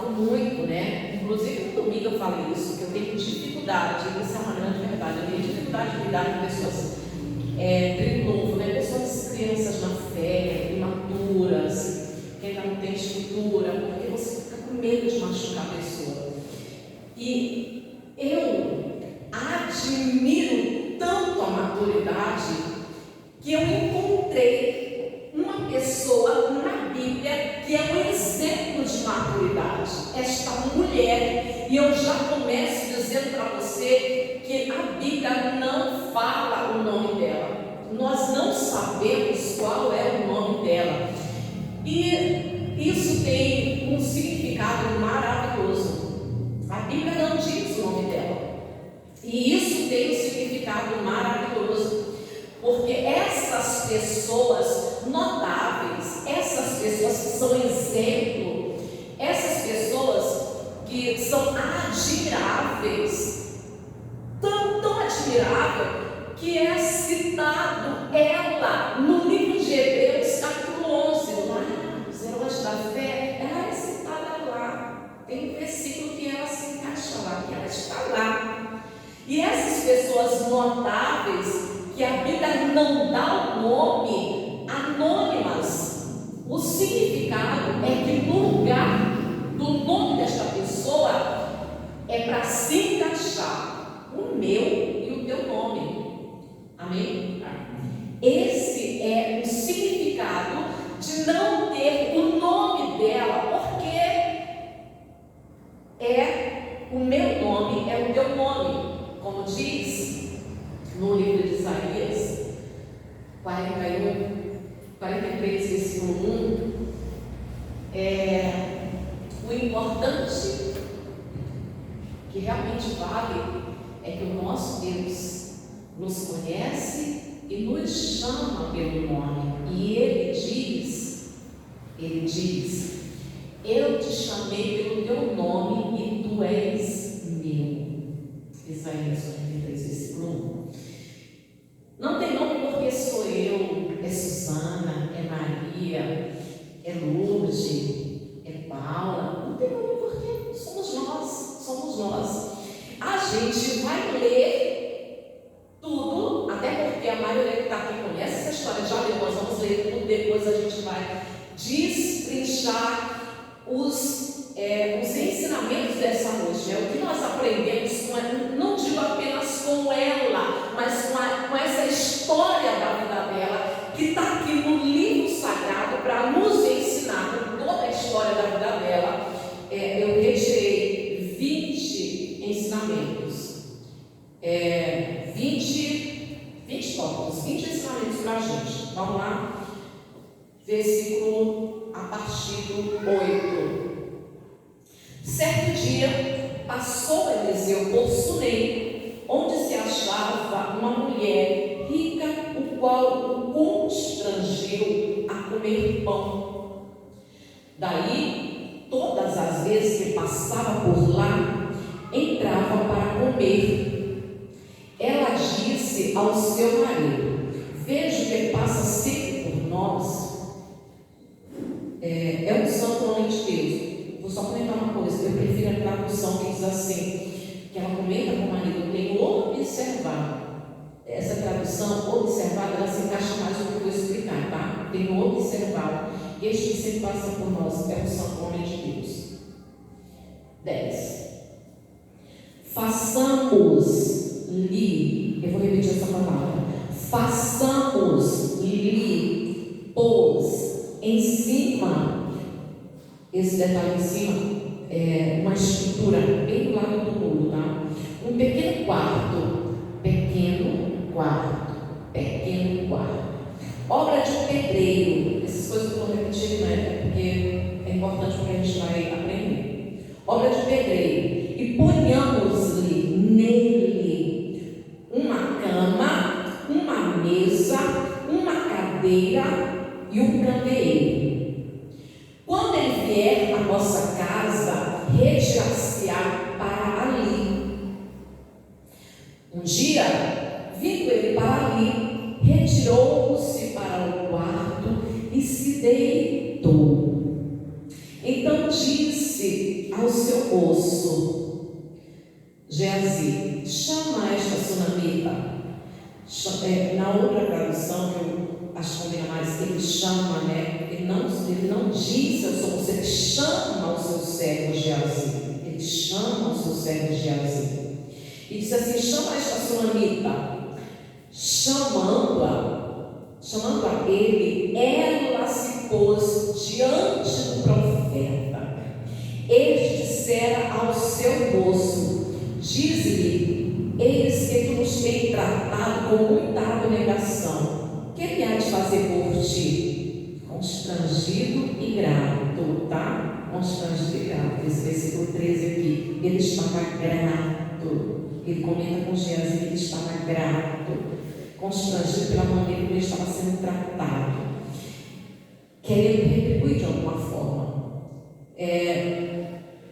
falo muito, né? Inclusive no domingo eu falei isso, que eu tenho dificuldade, isso é uma grande verdade, eu tenho dificuldade de lidar com pessoas trigo novo, né? Pessoas, crianças na fé, imaturas, que ainda não têm estrutura, porque você fica com medo de machucar a pessoa. E eu admiro tanto a maturidade que eu encontrei uma pessoa na Bíblia que é um exemplo de maturidade, esta mulher. E eu já começo dizendo para você que a Bíblia não fala o nome dela, nós não sabemos qual é o nome dela, e isso tem um significado maravilhoso. A Bíblia não diz o nome dela, e isso tem um significado maravilhoso, porque essas pessoas notáveis, essas pessoas que são exemplo, essas pessoas que são admiráveis, tão admirável que é citado ela no livro de Hebreus capítulo 11, lá os heróis da fé, ela é citada lá, tem um versículo que ela se encaixa lá, que ela está lá. E essas pessoas notáveis, que a Bíblia não dá o nome, anônimas, o significado é que no lugar do nome desta pessoa é para se encaixar o meu e o teu nome. Amém? Esse é o significado de não ter o nome dela, porque é o meu nome, é o teu nome, como diz no livro de Isaías 43, versículo 1, o importante, que realmente vale, é que o nosso Deus nos conhece e nos chama pelo nome, e Ele diz, eu te chamei pelo teu nome e tu és meu. Isaías 43, versículo 1. Não tem nome porque sou eu, é Susana, é Maria, é Lourdes, é Paula. Não tem nome porque somos nós. A gente vai ler tudo, até porque a maioria que está aqui conhece essa história, já leu, nós vamos ler tudo, depois a gente vai destrinchar os ensinamentos dessa noite, né? O que nós aprendemos, não digo apenas com ela, mas com essa história da vida dela, que está aqui no livro sagrado para nos ensinar com toda a história da vida dela. Eu retirei 20 ensinamentos, 20 tópicos, 20 ensinamentos para a gente. Vamos lá? Versículo a partir do 8. Certo dia, passou Eliseu por Sunem, onde se achava uma mulher rica, o qual o constrangiu a comer pão. Daí, todas as vezes que passava por lá, entrava para comer. Ela disse ao seu marido: vejo que passa sempre por nós. É um santo homem de Deus. Vou só comentar uma coisa, eu prefiro a tradução que diz assim, que ela comenta com o marido, eu tenho observado. Essa tradução, observada, ela se encaixa mais no que eu vou explicar, tá? Tenho observado. Este que sempre passa por nós é o santo homem de Deus. 10. Façamos-lhe, eu vou repetir essa palavra, façamos-lhe, pôs em cima, esse detalhe em cima, uma estrutura bem do lado do muro, tá? Um pequeno quarto, obra de um pedreiro. Essas coisas eu vou repetir, né? Porque é importante porque a gente vai aprender. Obra de pedreiro. E ponhamos-lhe nele uma cama, uma mesa, uma cadeira e um candeeiro. Quando ele vier à nossa casa, retirar-se-á para ali. Um dia, vindo ele para ali, retirou-se para o quarto e se deitou. Então Então disse ao seu moço Geazi: chama esta sunamita. Na outra tradução, que eu acho que combina mais, ele chama, né? Ele não diz ao seu moço, ele chama o seu servo Geazi. Ele chama o seu servo Geazi. E diz assim: chama esta sunamita. Chamando a ele, ela se pôs diante do profeta. Este dissera ao seu moço: dize-lhe, eis que tu nos tem tratado com muita abnegação. Que me há de fazer por ti? Constrangido e grato, tá? Constrangido e grato. Esse versículo 13 aqui, ele estava grato. Ele comenta com Geazi que ele estava grato, constrangido pela maneira como ele estava sendo tratado, querendo retribuir de alguma forma.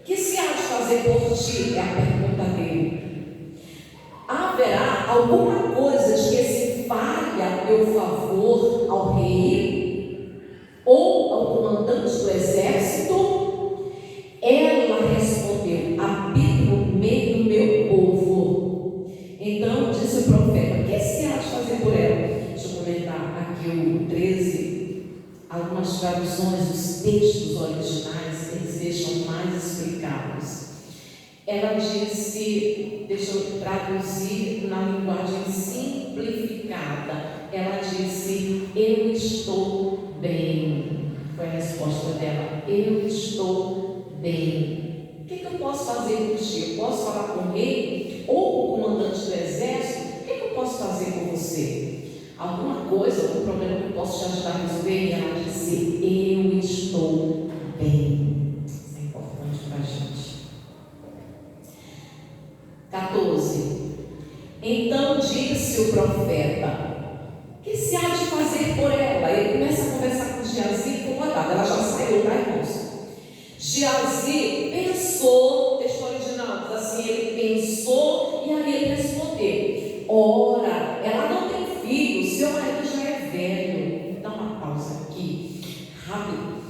Que se há de fazer por ti? É a pergunta dele. Haverá alguma coisa de que se falha meu favor ao rei ou ao comandante do exército? Ela respondeu: habito no meio do meu povo. Então disse o profeta: que se há de fazer por ela? Deixa eu comentar aqui o 13. Algumas traduções dos textos originais, eles deixam mais explicados. Ela disse, deixa eu traduzir na linguagem simplificada. Ela disse: eu estou bem. Foi a resposta dela: eu estou bem. O que eu posso fazer por ti? Eu posso falar com o rei ou com o comandante do exército? O que eu posso fazer por você? Alguma coisa, algum problema que eu posso te ajudar a resolver? E ela disse: eu estou bem. Isso é importante para a gente. 14. Então disse o profeta: que se há de fazer por ela? Ele começa a conversar com Geazi incomodado. Ela já saiu, tá, irmãos? Geazi pensou, texto original diz assim, ele pensou e aí ele respondeu: ora, ela não tem filho, seu marido já é velho. Dá uma pausa aqui, rápido.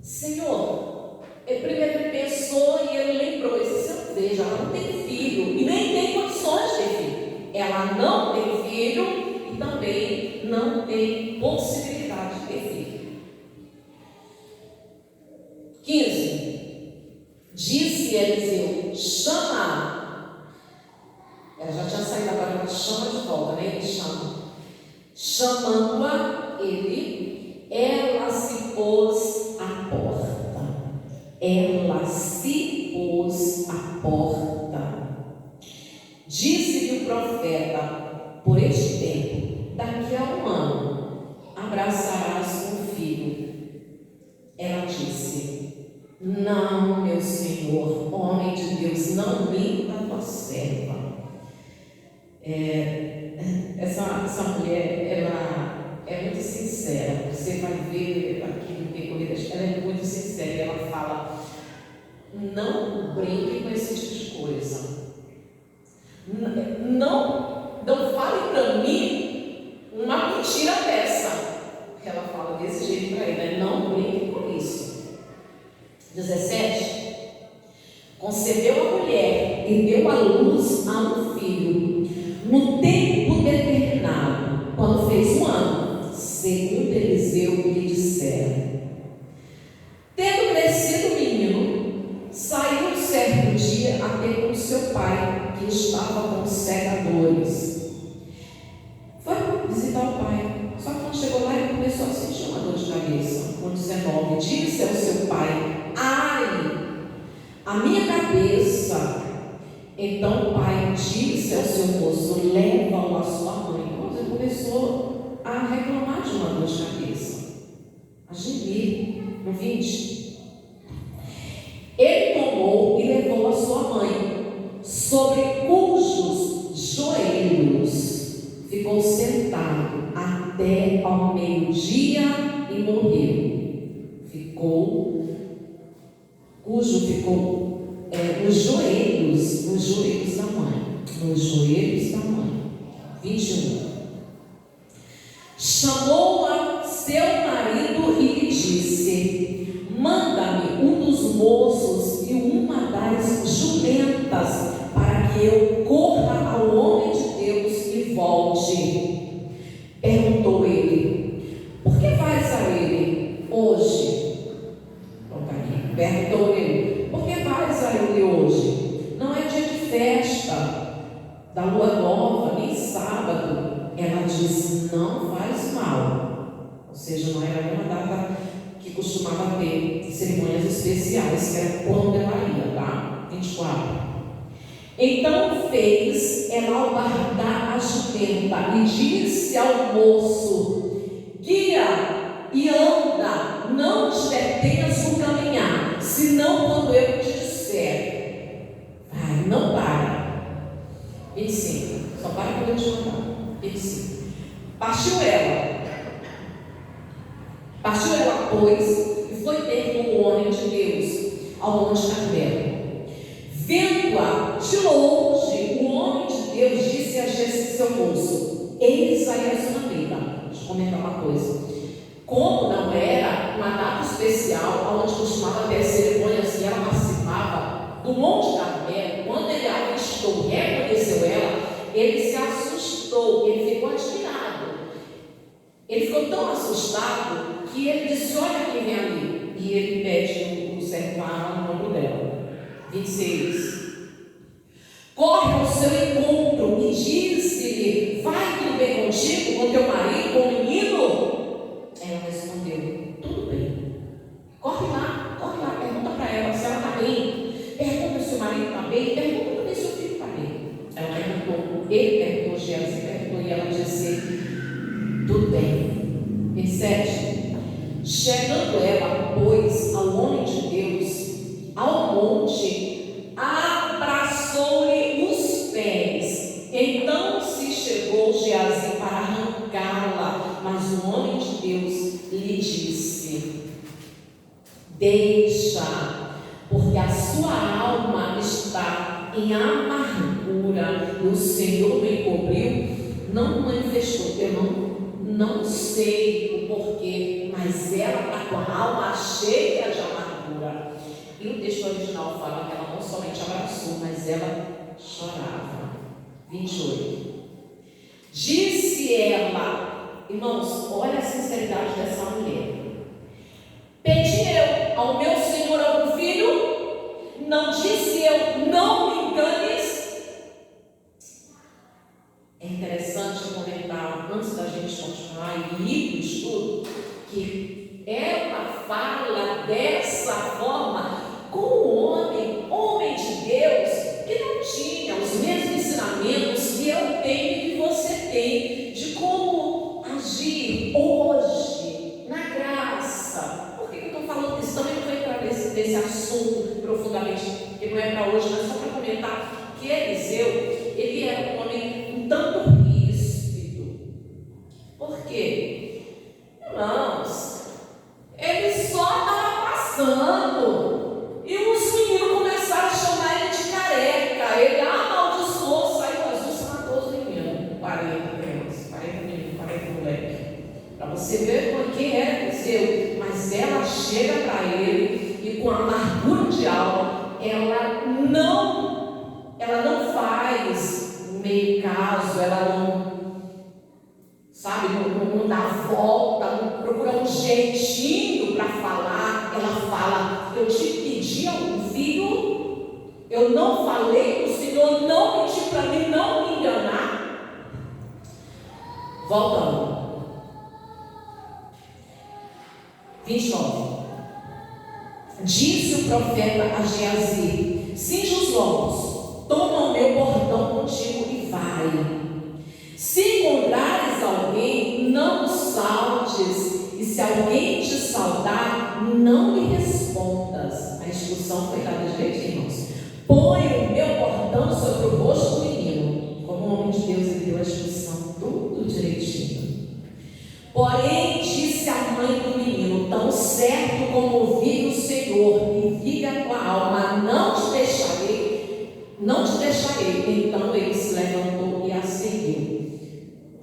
Senhor, primeiro ele pensou e ele lembrou, ele disse: veja, ela não tem filho e nem tem condições de ter filho. Ela não tem filho e também não tem possibilidade de ter filho. 15. Disse Eliseu: chama. Ela já tinha saído, agora ela chama de volta, né? Ele chama. Chamando-a, ela se pôs à porta. Ela se pôs à porta. Disse-lhe o profeta: por este tempo, daqui a um ano, abraçarás um filho. Ela disse: não, meu senhor, homem de Deus, não minta a tua serva. Essa mulher, ela é muito sincera. Você vai ver aqui no decorrer, ela é muito sincera. Ela fala: não brinque com esse tipo de coisa. Não fale para mim uma mentira dessa. Ela fala desse jeito para ele, né? Não brinque com isso. 17. Concebeu a mulher e deu à luz a um filho no tempo determinado, quando fez um ano, segundo Eliseu lhe dissera. Tendo crescido o menino, saiu certo dia a ter com seu pai, que estava com segadores. Foi visitar o pai. Só que quando chegou lá, ele começou a sentir uma dor de cabeça. Com 19, disse ao seu pai: ai, a minha cabeça. Então o pai disse ao seu moço: leva-o à sua mãe. Então ele começou a reclamar de uma dor de cabeça, a gemer. No 20, ele tomou e levou a sua mãe, sobre cujos joelhos ficou sentado até ao meio-dia e morreu. Nos joelhos da mãe. 21. Chamou a seu marido e lhe disse: manda-me moços e uma das jumentas, para que eu corra ao homem de Deus e volte. Perguntou ele: por que vais a ele hoje? Perguntou ele: por que vais a ele hoje? Não é dia de festa, da lua nova, nem sábado. Ela disse: não faz mal. Ou seja, não era uma data que costumava ter cerimônias especiais, que era quando ela ia, tá? 24. Então fez ela albardar a jumenta e disse ao moço: guia e anda, não te detenhas no caminhar, senão quando eu te disser. Vai, não para. 25, só para quando eu te mandar. 25. Partiu ela, pois, e foi ter com o homem de Deus ao monte Carmelo. Vendo-a de longe, o homem de Deus disse a seu moço: eis aí a jumenta. Deixa eu comentar uma coisa. Como não era uma data especial, onde costumava ter cerimônias e ela participava do Monte Carmelo, quando ele a avistou, reconheceu ela, ele se assustou, ele ficou admirado. Ele ficou tão assustado que ele disse: olha quem vem ali. E ele pede o servo Arão no nome dela. 26. Corre ao seu encontro e disse-lhe: vai tudo bem contigo, com teu marido, com o menino? Ela respondeu: tudo bem. Corre lá, pergunta para ela se ela está bem. Pergunta se o marido está bem, pergunta também se o filho está bem. Ela perguntou, ele perguntou, Geazi perguntou, e ela disse: tudo bem. 27. Chegando ela, pois, ao homem de Deus, ao monte, abraçou-lhe os pés. Então se chegou Geazi para arrancá-la, mas o homem de Deus lhe disse: deixa, porque a sua alma está em amargura, e o Senhor me encobriu, não manifestou. Eu não sei o porquê, mas ela está com a alma cheia de amargura. E o texto original fala que ela não somente abraçou, mas ela chorava. 28. Disse ela, irmãos, olha a sinceridade dessa mulher: pedi eu ao meu Senhor algum filho? Não disse eu: não me enganes? É interessante eu comentar, antes da gente continuar e ir para o estudo, que ela fala dessa forma com o homem de Deus, que não tinha os mesmos ensinamentos que eu tenho e que você tem, de como agir hoje, na graça. Por que eu estou falando disso? Também não vou entrar nesse assunto profundamente, que não é para hoje, mas só para comentar que Eliseu, ele era um homem um tanto ríspido. Por quê? Irmãos, ele só estava passando e os meninos começaram a chamar ele de careca. Ele amaldiçoou, saiu azul, se matou os meninos. 40 crianças, 40 meninos, 40 moleques. Para você ver quem era Eliseu. Mas ela chega para ele e com amargura de alma, ela não faz meio caso, ela não, sabe, não dá volta, não procura um jeitinho para falar. Ela fala: eu te pedi algum filho, eu não falei, o Senhor não mentiu para mim, não me enganar. Voltando. 29. Disse o profeta a Geazi: cinge os lombos, toma o meu bordão contigo e vai. Se encontrares alguém, não o saltes, e se alguém te saudar, não lhe respondas. A instrução foi dada direitinho, irmãos. Põe o meu bordão sobre o rosto do menino. Como o homem de Deus, ele deu a instrução tudo direitinho. Porém, disse a mãe do menino: tão certo como vive o Senhor e vive a tua alma, não te deixarei. Então ele se levantou e a seguiu.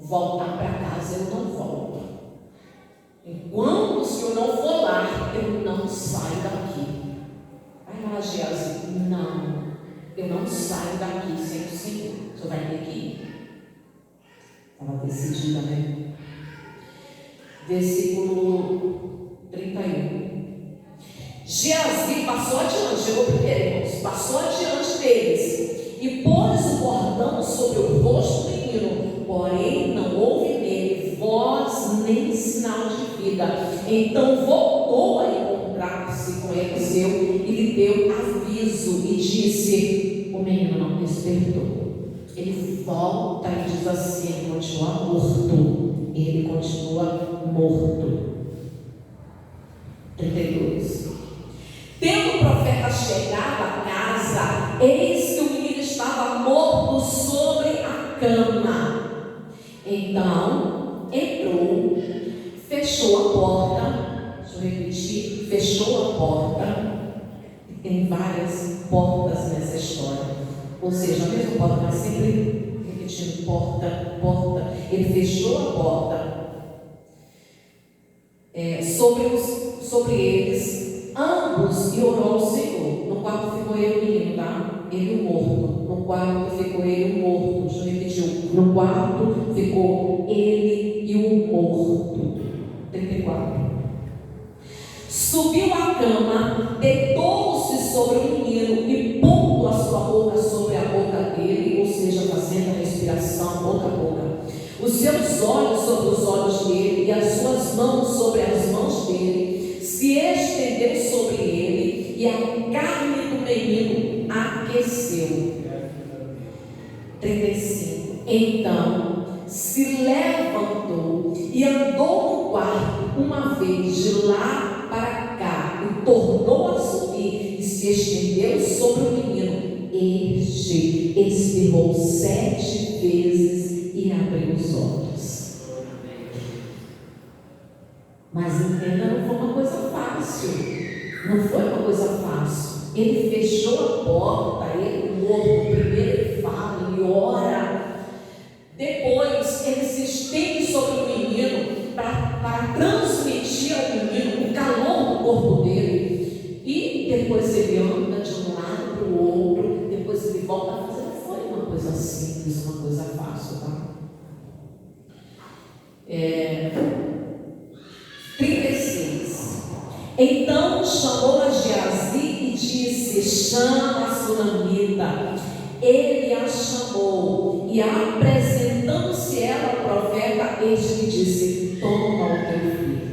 Voltar para casa eu não volto. Enquanto o Senhor não for lá, eu não saio daqui. não saio daqui sem o Senhor. O Senhor vai ter que ir. Estava decidida, né? Versículo 31. Geazi passou adiante, chegou primeiro, irmãos, passou adiante deles e pôs o bordão sobre o rosto do menino, porém não houve nele voz nem sinal de vida. Então voltou a encontrar-se com Eliseu e lhe deu aviso e disse: o menino não despertou. Ele volta e diz assim: ele continua morto. Ele continua morto. 32. Tendo o profeta chegado à casa, eis que o menino estava morto sobre a cama. Então entrou, fechou a porta. Deixa eu repetir: fechou a porta. Tem várias portas nessa história, ou seja, a mesma porta, mas sempre repetindo: porta, porta. Ele fechou a porta sobre eles, ambos, e orou ao Senhor. No quarto ficou ele o menino, tá? Ele o morto. No quarto ficou ele o morto. Deixa eu repetir: no quarto ficou ele e o morto. 34. Subiu à cama, deitou-se sobre o menino e pondo a sua boca sobre a boca dele, ou seja, fazendo a respiração boca a boca, os seus olhos sobre os olhos dele e as suas mãos sobre as mãos dele, se estendeu sobre ele e a carne do menino aqueceu. 35. Então se levantou e andou no quarto uma vez de lá para cá e tornou a subir e se estendeu sobre o menino. Este espirrou 7 vezes e abriu os olhos. Mas entenda, não foi uma coisa fácil. Não foi uma coisa fácil. Ele fechou a porta, ele morto. Primeiro ele fala, ele ora. Depois ele se estende sobre o menino para transmitir ao menino o calor do corpo dele. E depois ele anda de um lado para o outro. Depois ele volta a fazer. Não foi uma coisa simples, uma coisa fácil, tá? 36. Então chamou a Geazi e disse: chama a sunamita. Ele a chamou e, apresentando-se ela ao profeta, este lhe disse: toma o teu filho.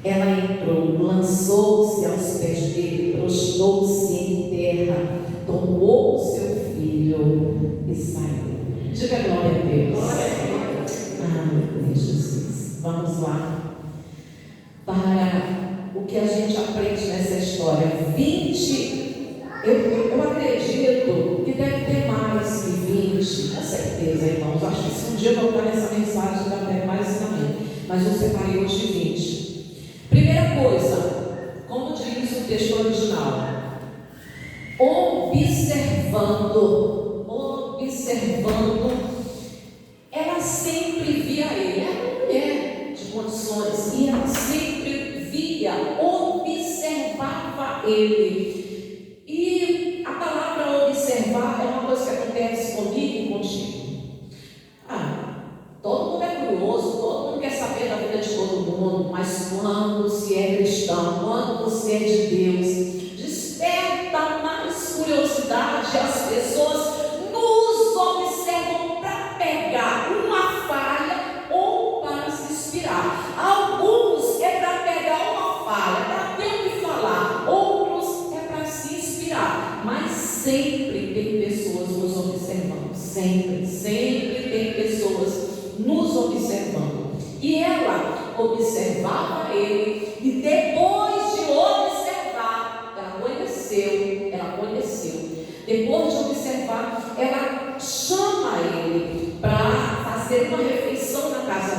Ela entrou, lançou-se aos pés dele, prostrou-se em terra, tomou o seu filho e saiu. Diga glória a Deus. Ah, meu Deus, Jesus. Vamos lá para o que a gente aprende nessa história. 20. Eu acredito que deve ter mais que 20, com certeza, irmãos. Acho que se um dia eu voltar nessa mensagem, deve ter mais ensinamento. Mas eu separei hoje 20. Primeira coisa, como diz o texto original: observando, ela sempre via ele. Era uma mulher de condições e ela sempre via, observava ele. E a palavra observar é uma coisa que acontece comigo e contigo. Todo mundo é curioso, todo mundo quer saber da vida de todo mundo, mas quando você é cristão, quando você é de Deus, desperta mais curiosidade. As pessoas nos observam para pegar uma falha ou para se inspirar. Alguns é para pegar uma falha, para ter o que falar, outros é para se inspirar, mas sempre tem pessoas nos observando, sempre tem pessoas nos observando. E ela observava ele, e depois de observar, ela conheceu. Depois de observar, ela chama ele para fazer uma refeição na casa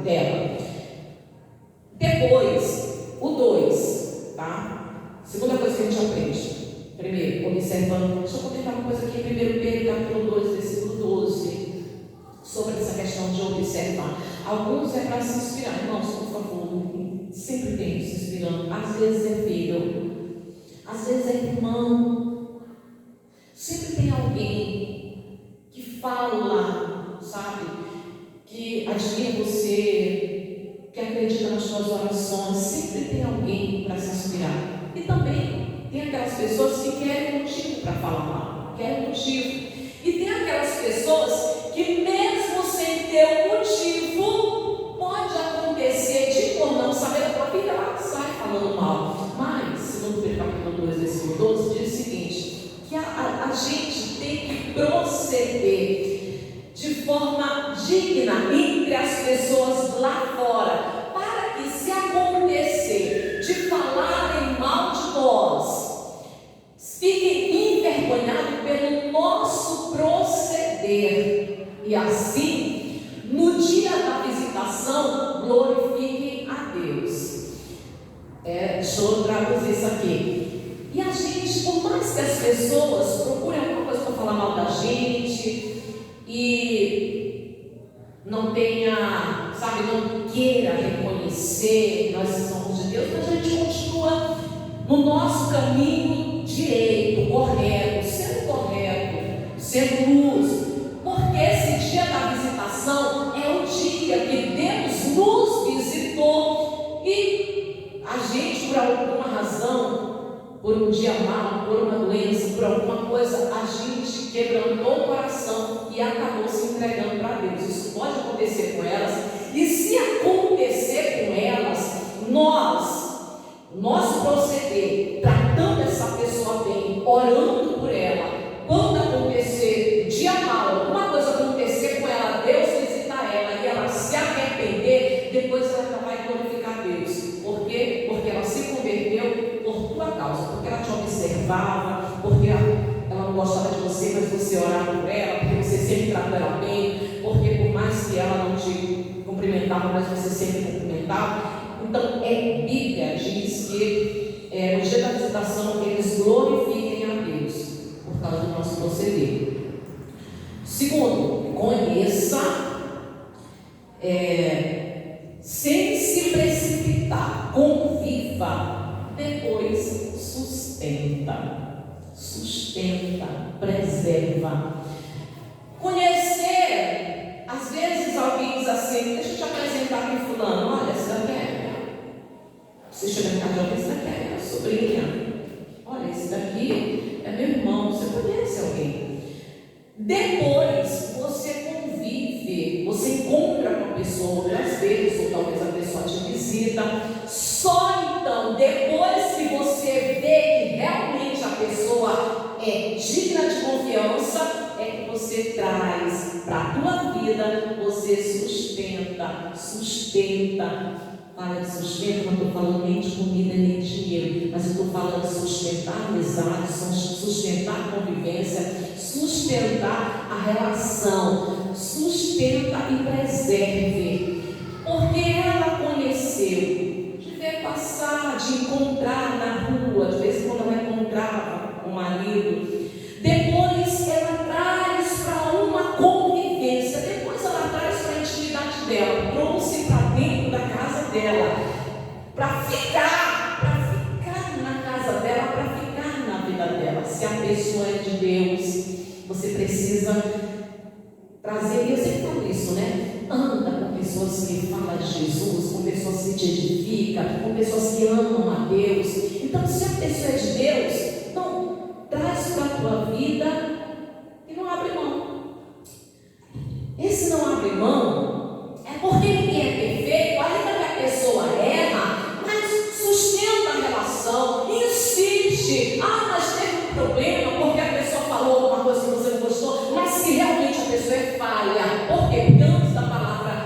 dela. Depois, o 2, tá? Segunda coisa que a gente aprende. Primeiro, observando. Deixa eu comentar uma coisa aqui, 1 Pedro capítulo 2, versículo 12. Sobre essa questão de observar. Alguns é para se inspirar. Irmãos, por favor, sempre tem se inspirando. Às vezes é filho, às vezes é irmão. E também tem aquelas pessoas que querem motivo para falar mal, querem motivo. E tem aquelas pessoas que, mesmo sem ter um motivo, pode acontecer de por não saber da tua vida, ela sai falando mal. Mas, segundo Pedro capítulo 2, versículo 12, diz o seguinte: que a gente tem que proceder de forma digna entre as pessoas lá fora, para que, se acontecer de falarem mal de nós, fiquem envergonhados pelo nosso proceder, e assim, no dia da visitação, glorifiquem a Deus. Deixa eu traduzir isso aqui. E a gente, por mais que as pessoas procurem alguma coisa para falar mal da gente, e não tenha, sabe, não queira reconhecer que nós somos de Deus, mas a gente continua no nosso caminho direito, correto, sendo luz, porque esse dia da visitação é o dia que Deus nos visitou, e a gente, por alguma razão, por um dia mau, por uma doença, por alguma coisa, a gente quebrantou o coração e acabou se entregando para Deus. Isso pode acontecer com elas, e se acontecer com elas, nosso proceder, tratando essa pessoa bem, orando por ela, quando acontecer dia mal, alguma coisa acontecer com ela, Deus visitar ela e ela se arrepender, depois ela vai glorificar Deus. Por quê? Porque ela se converteu por tua causa, porque ela te observava, porque ela não gostava de você, mas você orava por ela, porque você sempre tratou ela bem, porque por mais que ela não te cumprimentava, mas você sempre cumprimentava. Então, Bíblia diz que no dia da visitação eles glorifiquem a Deus por causa do nosso proceder. Segundo, conheça sem se precipitar, conviva, depois sustenta, preserva. Conhecer, às vezes alguém diz assim: deixa eu te apresentar aqui fulano, olha, essa daqui é, você chega na casa de alguém, essa daqui é a sobrinha, olha, esse daqui é meu irmão, você conhece alguém. Depois você convive, você encontra com a pessoa outras vezes, ou talvez a pessoa te visita. Só então, depois que você vê que realmente a pessoa é digna de confiança, é que você traz para a tua vida, você sustenta. Fala de sustento, não estou falando nem de comida nem de dinheiro, mas eu estou falando de sustentar amizade, sustentar a convivência, sustentar a relação, sustenta e preserve, porque ela conheceu, de ver passar, de encontrar na rua, de vez em quando ela encontrava com o marido, depois ela traz para uma convivência, depois ela traz para a intimidade dela, trouxe para dentro da casa dela, para ficar na casa dela, para ficar na vida dela. Se a pessoa é de Deus, você precisa trazer, e eu sempre falo isso, né? Anda com pessoas que falam de Jesus, com pessoas que te edificam, com pessoas que amam a Deus. Então, se a pessoa é de Deus, então traz para a tua vida e não abre mão. Esse não abre mão é porque ninguém é perfeito, ainda que a pessoa erra, mas sustenta a relação, insiste. Mas teve um problema porque a pessoa falou alguma coisa que você não gostou, mas que realmente a pessoa é falha. Por quê? Porque antes da palavra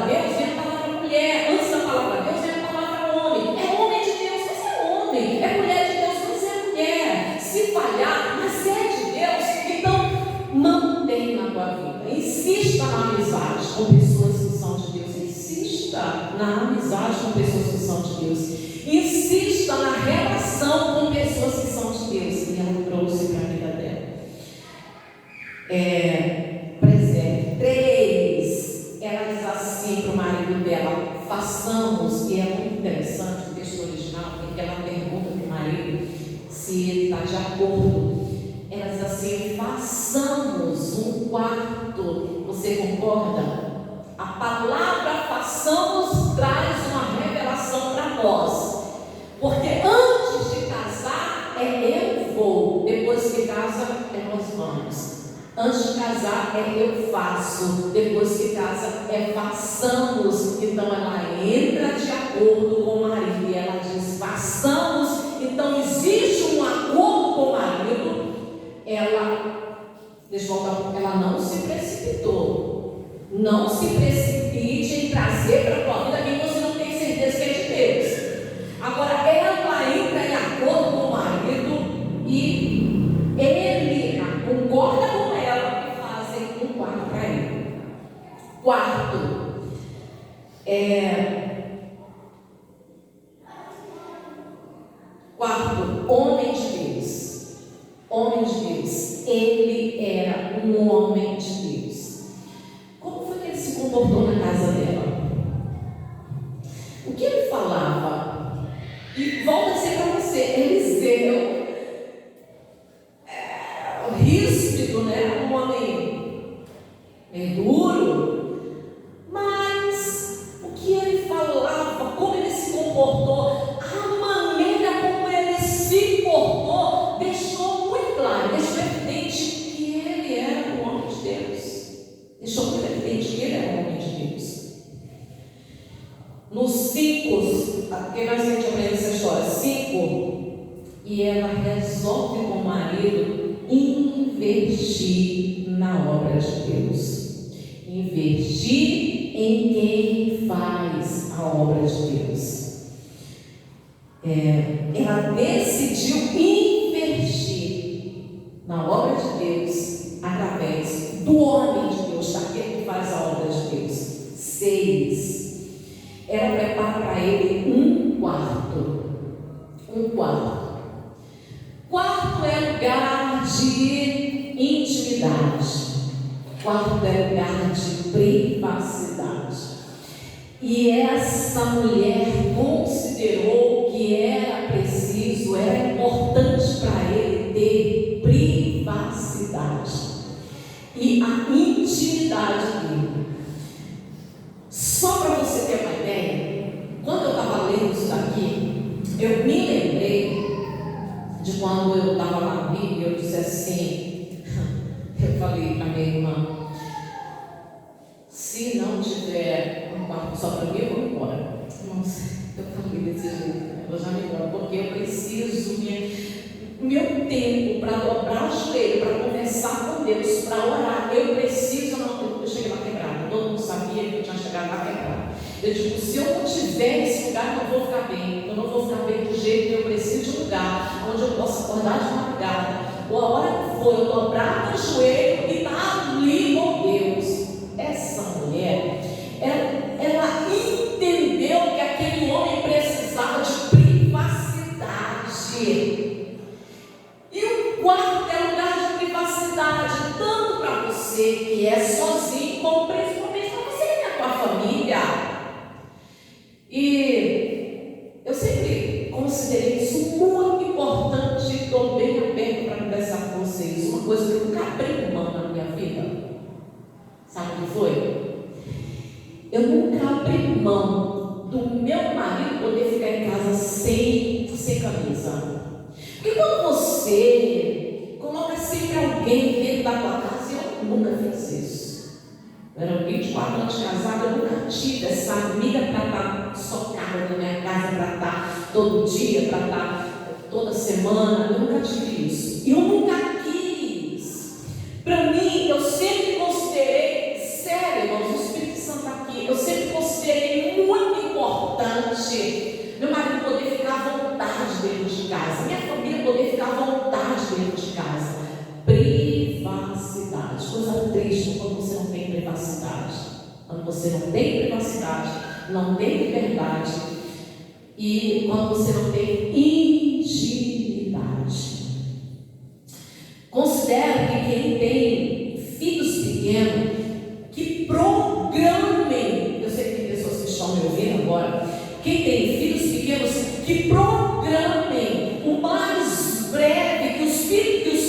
Deus vem a palavra mulher, antes da palavra Deus vem a palavra homem. É homem de Deus, mas é homem, é mulher de Deus, mas é mulher. Se falhar, mas é de Deus, então mantém na tua vida. Insista na amizade com pessoas que são de Deus. Insista na amizade com pessoas que são de Deus. Insista na relação com pessoas que são de Deus. E ela trouxe para a vida dela. Preserve. 3. Ela diz assim para o marido dela: façamos, e é muito interessante o texto original, porque ela pergunta para o marido se ele está de acordo. Ela diz assim: façamos um quarto. Você concorda? A palavra façamos traz uma revelação para nós. Porque antes de casar é eu vou, depois que casa é nós vamos. Antes de casar é eu faço, depois que casa é façamos. Então ela entra de acordo com o marido e ela diz façamos. Então existe um acordo com o marido. Ela não se precipitou. Não se precipite em trazer para a tua vida quem você não tem certeza que é de Deus. Agora ela entra em acordo com o marido e ele concorda com ela e fazem um quarto para ele. Quarto, homem de Deus. Homem de Deus. Ele era um homem de Deus. Como foi que ele se comportou na casa dela? O que ele falava? E volto a dizer para você, Eliseu, ríspido, né? Um homem meio duro, mas o que ele falava, como ele se comportou, a maneira como ele se comportou, deixou muito claro, deixou evidente que ele era um homem de Deus. Deixou muito evidente que ele era um homem de Deus. No 5, porque nós temos que aprender essa história, 5, e ela resolve com o marido investir na obra de Deus. Investir em quem faz a obra de Deus. Ela decidiu investir na obra de Deus através do homem de Deus, daquele que faz a obra de Deus. 6. Ela prepara para ele um quarto. Quarto é lugar de intimidade. Quarto é lugar de privacidade. E essa mulher considerou que era preciso, era importante para ele ter privacidade e a intimidade dele. Só para você ter uma ideia, quando eu estava lendo isso daqui, eu me lembrei de quando eu estava na Bíblia, eu disse assim, eu falei para minha irmã, se não tiver um quarto só para mim, eu vou embora. Nossa, eu falei desse jeito, eu já me embora, porque eu preciso meu tempo para dobrar o joelho, para conversar com Deus, para orar. Eu preciso, eu cheguei lá quebrada, todo mundo sabia que eu tinha chegado lá quebrada. Eu digo, se eu não tiver esse lugar, eu não vou ficar bem. Eu não vou ficar bem do jeito que eu preciso de um lugar onde eu possa acordar de madrugada, ou a hora que for, eu dobrar meu joelho e estar ali com Deus. Essa mulher, ela entendeu que aquele homem precisava de privacidade. E o quarto é lugar de privacidade, tanto para você que é sozinho, como principalmente para você que é a tua família. E eu sempre considerei isso muito importante e estou bem aberto para conversar com vocês. Uma coisa que eu nunca abri mão na minha vida, sabe o que foi? Eu nunca abri mão do meu marido poder ficar em casa sem camisa. Porque quando você coloca sempre alguém dentro da tua casa, eu nunca fiz isso. Eu era 24 anos casada, eu nunca tive essa amiga para estar socada na minha casa, para estar todo dia, para estar toda semana. Eu nunca tive isso. E eu nunca quis. Para mim, eu sempre considerei, sério, irmãos, o Espírito Santo aqui, eu sempre considerei muito importante meu marido poder ficar à vontade dentro de casa, minha família poder ficar à vontade dentro de casa. Privacidade, coisa triste quando você não tem privacidade. Quando você não tem privacidade, não tem liberdade e quando você não tem intimidade. Considero que quem tem filhos pequenos, que programem, eu sei que tem pessoas que estão me ouvindo agora, quem tem filhos pequenos, que programem o mais breve que os filhos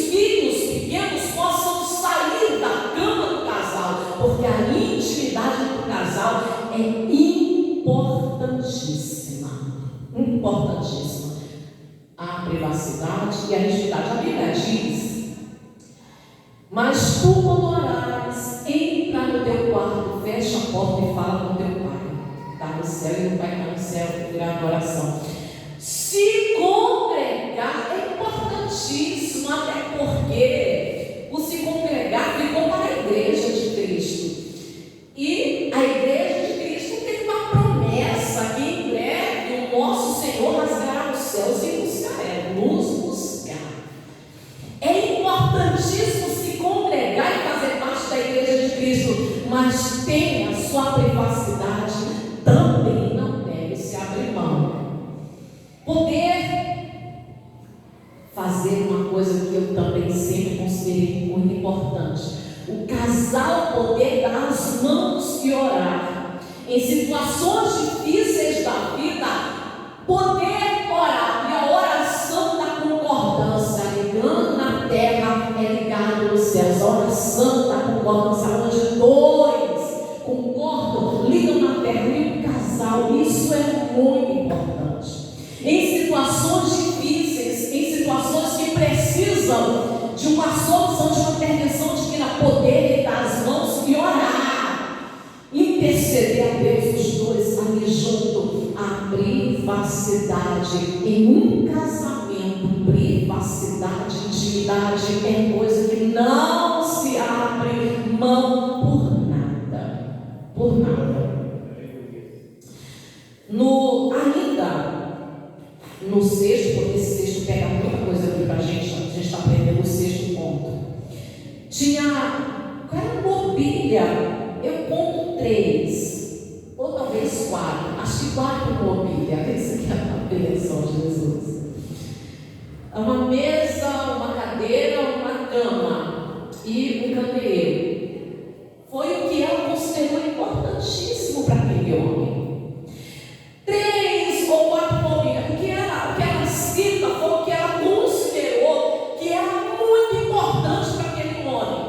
pequenos possam sair da cama do casal, porque a intimidade do casal é importantíssima. Importantíssima. importantíssima. A privacidade e a intimidade. A Bíblia diz: mas tu, quando orares, entra no teu quarto, fecha a porta e fala com teu pai que está no céu, e o pai que está no céu ouvirá a oração. Se congregar é importantíssimo, até porque o se congregar ficou para a igreja de Cristo. E a igreja de Cristo tem uma promessa que em breve o nosso Senhor rasgará os céus e nos buscar. É importantíssimo se congregar e fazer parte da igreja de Cristo, mas tenha sua privacidade, também não deve se abrir mão. Poder fazer uma coisa que eu também sempre considerei muito importante: o casal poder dar as mãos e orar. Em situações difíceis da vida, poder orar. E a oração da concordância, ligando na terra, é ligado nos céus. A oração da concordância, onde dois concordam, ligam na terra, e o casal. Isso é muito importante. Em situações difíceis, em situações que precisam de uma solução, de uma intervenção divina, poder dar as mãos e orar, interceder a Deus, os dois ali junto. A privacidade em um casamento, privacidade, intimidade é coisa que não se abre mão por nada, por nada. No sexto, porque esse sexto pega muita coisa aqui para a gente está aprendendo o sexto ponto. Qual era a mobília? Eu conto 3, ou talvez 4, acho que 4 mobília. Isso aqui é a bênção de Jesus. Uma mesa, uma cadeira, uma cama e um candeeiro. Foi o que ela considerou importantíssimo para aquele homem. 3 ou 4 mobílias, o que ela cita foi o que ela considerou que era muito importante para aquele homem.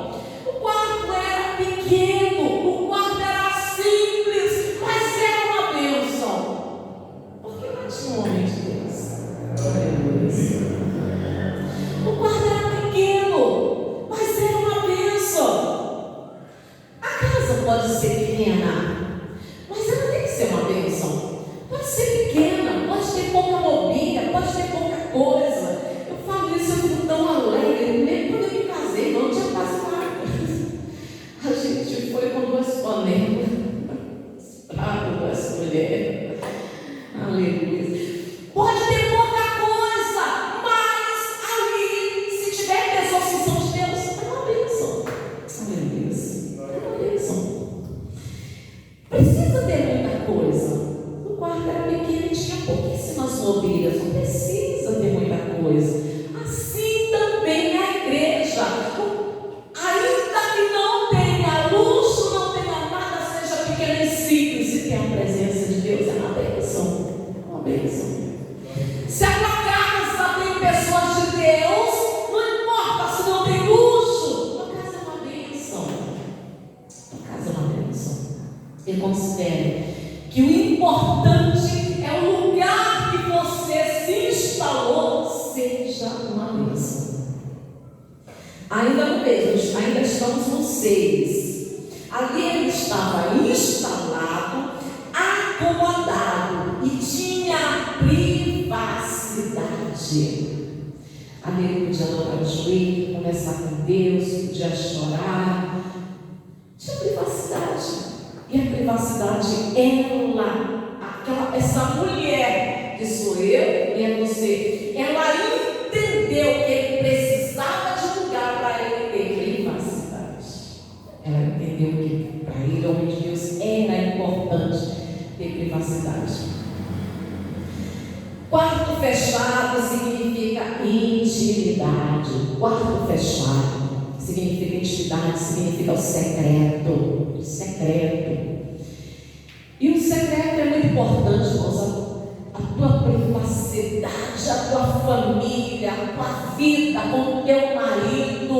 O quarto era pequeno, o quarto era simples, mas era uma bênção, porque ela tinha um homem de Deus. O quarto era pequeno, mas era uma bênção. A casa pode ser pequena, mas ela tem que ser uma bênção. Pode ser pequena, pode ter pouca mobília, pode ter pouca coisa. Eu falo isso, eu fico tão alegre. Nem quando eu me casei, não tinha quase nada. A gente foi com 2 panelas, prato, 2 mulheres. Aleluia. Pode ter pouca coisa, mas ali, se tiver pessoas que são de Deus, é uma bênção. Aleluia. É uma bênção. Precisa ter muita coisa. O quarto era pequeno e tinha pouquíssimas mobílias. Não precisa ter muita coisa. Assim também a igreja. Ainda que não tenha luxo, não tenha nada, seja pequena e simples, se tem a presença de Deus, é uma bênção. É uma bênção. Se a tua casa tem pessoas de Deus, não importa se não tem luxo, tua casa é uma bênção. Tua casa é uma bênção. E considere que o importante é o lugar que você se instalou, seja uma bênção. Ainda no mesmo, ainda estamos no 6. Ali ele estava instalado, acomodado e tinha privacidade. Ali ele podia dobrar o joelho, conversar com Deus, podia chorar. Tinha privacidade. E a privacidade, essa mulher que sou eu e é você, ela entendeu que ele precisava de lugar para ele ter privacidade. Ela entendeu que para ele, homem de Deus, era importante ter privacidade. Quarto fechado significa intimidade. Quarto fechado significa intimidade, significa o secreto. Secreto. E o secreto é muito importante, irmãos. A tua privacidade, a tua família, a tua vida com o teu marido.